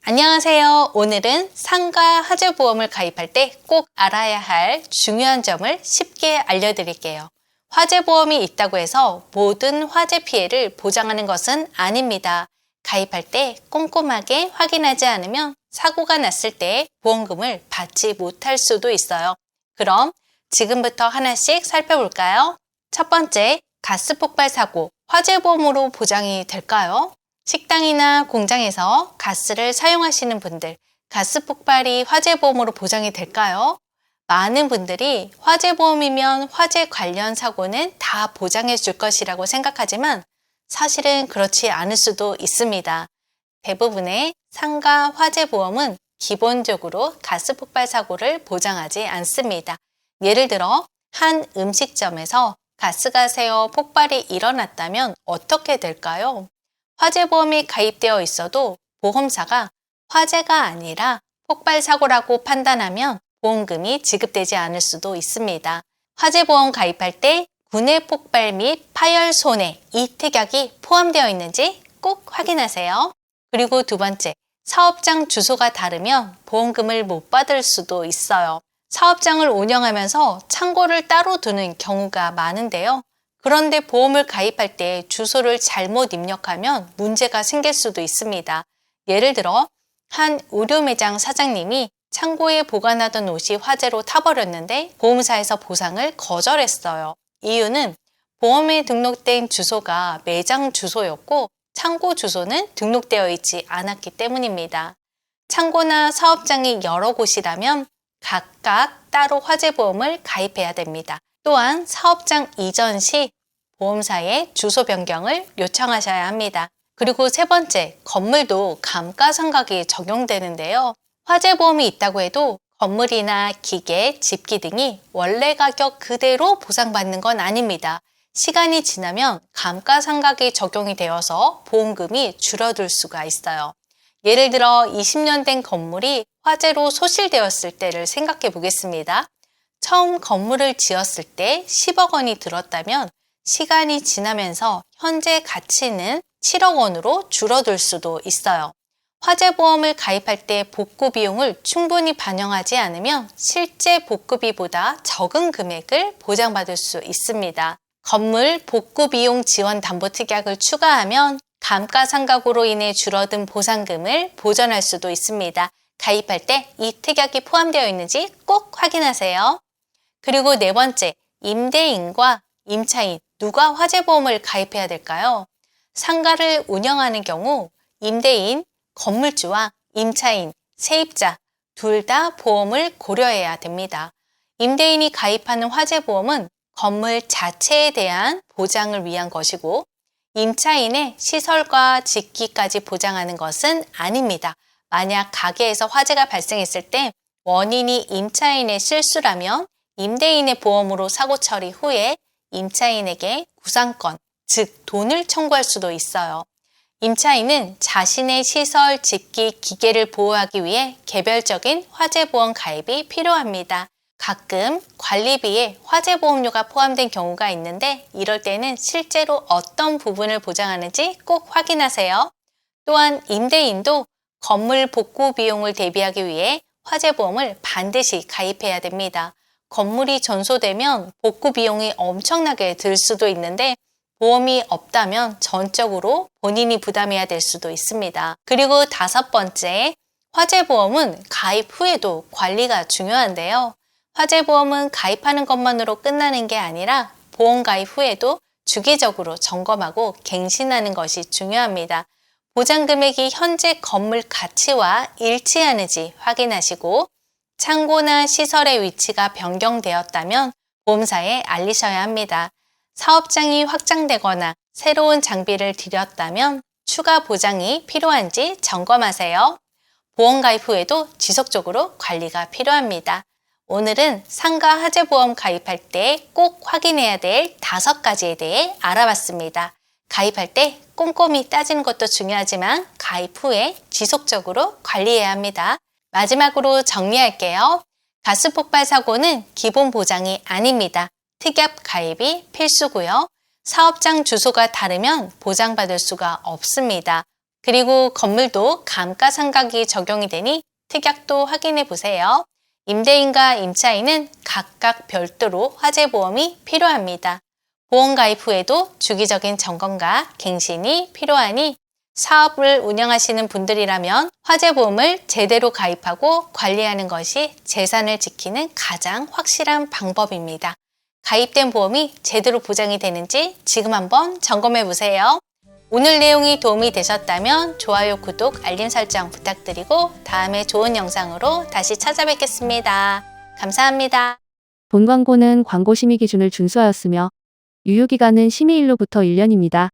안녕하세요. 오늘은 상가 화재보험을 가입할 때 꼭 알아야 할 중요한 점을 쉽게 알려드릴게요. 화재보험이 있다고 해서 모든 화재 피해를 보장하는 것은 아닙니다. 가입할 때 꼼꼼하게 확인하지 않으면 사고가 났을 때 보험금을 받지 못할 수도 있어요. 그럼 지금부터 하나씩 살펴볼까요? 첫 번째, 가스 폭발 사고, 화재보험으로 보장이 될까요? 식당이나 공장에서 가스를 사용하시는 분들, 가스 폭발이 화재보험으로 보장이 될까요? 많은 분들이 화재보험이면 화재 관련 사고는 다 보장해 줄 것이라고 생각하지만 사실은 그렇지 않을 수도 있습니다. 대부분의 상가 화재보험은 기본적으로 가스 폭발 사고를 보장하지 않습니다. 예를 들어 한 음식점에서 가스가 새어 폭발이 일어났다면 어떻게 될까요? 화재보험이 가입되어 있어도 보험사가 화재가 아니라 폭발 사고라고 판단하면 보험금이 지급되지 않을 수도 있습니다. 화재보험 가입할 때 군의 폭발 및 파열 손해, 이 특약이 포함되어 있는지 꼭 확인하세요. 그리고 두 번째, 사업장 주소가 다르면 보험금을 못 받을 수도 있어요. 사업장을 운영하면서 창고를 따로 두는 경우가 많은데요. 그런데 보험을 가입할 때 주소를 잘못 입력하면 문제가 생길 수도 있습니다. 예를 들어 한 의류 매장 사장님이 창고에 보관하던 옷이 화재로 타버렸는데 보험사에서 보상을 거절했어요. 이유는 보험에 등록된 주소가 매장 주소였고 창고 주소는 등록되어 있지 않았기 때문입니다. 창고나 사업장이 여러 곳이라면 각각 따로 화재보험을 가입해야 됩니다. 또한 사업장 이전 시 보험사에 주소 변경을 요청하셔야 합니다. 그리고 세 번째, 건물도 감가상각이 적용되는데요. 화재보험이 있다고 해도 건물이나 기계, 집기 등이 원래 가격 그대로 보상받는 건 아닙니다. 시간이 지나면 감가상각이 적용이 되어서 보험금이 줄어들 수가 있어요. 예를 들어 20년 된 건물이 화재로 소실되었을 때를 생각해 보겠습니다. 처음 건물을 지었을 때 10억 원이 들었다면 시간이 지나면서 현재 가치는 7억 원으로 줄어들 수도 있어요. 화재보험을 가입할 때 복구 비용을 충분히 반영하지 않으면 실제 복구비보다 적은 금액을 보장받을 수 있습니다. 건물 복구 비용 지원 담보 특약을 추가하면 감가상각으로 인해 줄어든 보상금을 보전할 수도 있습니다. 가입할 때 이 특약이 포함되어 있는지 꼭 확인하세요. 그리고 네 번째, 임대인과 임차인, 누가 화재보험을 가입해야 될까요? 상가를 운영하는 경우 임대인, 건물주와 임차인, 세입자 둘 다 보험을 고려해야 됩니다. 임대인이 가입하는 화재보험은 건물 자체에 대한 보장을 위한 것이고 임차인의 시설과 집기까지 보장하는 것은 아닙니다. 만약 가게에서 화재가 발생했을 때 원인이 임차인의 실수라면 임대인의 보험으로 사고 처리 후에 임차인에게 구상권, 즉 돈을 청구할 수도 있어요. 임차인은 자신의 시설, 집기, 기계를 보호하기 위해 개별적인 화재보험 가입이 필요합니다. 가끔 관리비에 화재보험료가 포함된 경우가 있는데 이럴 때는 실제로 어떤 부분을 보장하는지 꼭 확인하세요. 또한 임대인도 건물 복구 비용을 대비하기 위해 화재보험을 반드시 가입해야 됩니다. 건물이 전소되면 복구 비용이 엄청나게 들 수도 있는데 보험이 없다면 전적으로 본인이 부담해야 될 수도 있습니다. 그리고 다섯 번째, 화재보험은 가입 후에도 관리가 중요한데요. 화재보험은 가입하는 것만으로 끝나는 게 아니라 보험 가입 후에도 주기적으로 점검하고 갱신하는 것이 중요합니다. 보장 금액이 현재 건물 가치와 일치하는지 확인하시고 창고나 시설의 위치가 변경되었다면 보험사에 알리셔야 합니다. 사업장이 확장되거나 새로운 장비를 들였다면 추가 보장이 필요한지 점검하세요. 보험 가입 후에도 지속적으로 관리가 필요합니다. 오늘은 상가 화재보험 가입할 때 꼭 확인해야 될 5가지에 대해 알아봤습니다. 가입할 때 꼼꼼히 따지는 것도 중요하지만 가입 후에 지속적으로 관리해야 합니다. 마지막으로 정리할게요. 가스 폭발 사고는 기본 보장이 아닙니다. 특약 가입이 필수고요. 사업장 주소가 다르면 보장받을 수가 없습니다. 그리고 건물도 감가상각이 적용이 되니 특약도 확인해 보세요. 임대인과 임차인은 각각 별도로 화재보험이 필요합니다. 보험 가입 후에도 주기적인 점검과 갱신이 필요하니 사업을 운영하시는 분들이라면 화재보험을 제대로 가입하고 관리하는 것이 재산을 지키는 가장 확실한 방법입니다. 가입된 보험이 제대로 보장이 되는지 지금 한번 점검해 보세요. 오늘 내용이 도움이 되셨다면 좋아요, 구독, 알림 설정 부탁드리고 다음에 좋은 영상으로 다시 찾아뵙겠습니다. 감사합니다. 본 광고는 광고 심의 기준을 준수하였으며 유효기간은 심의일로부터 1년입니다.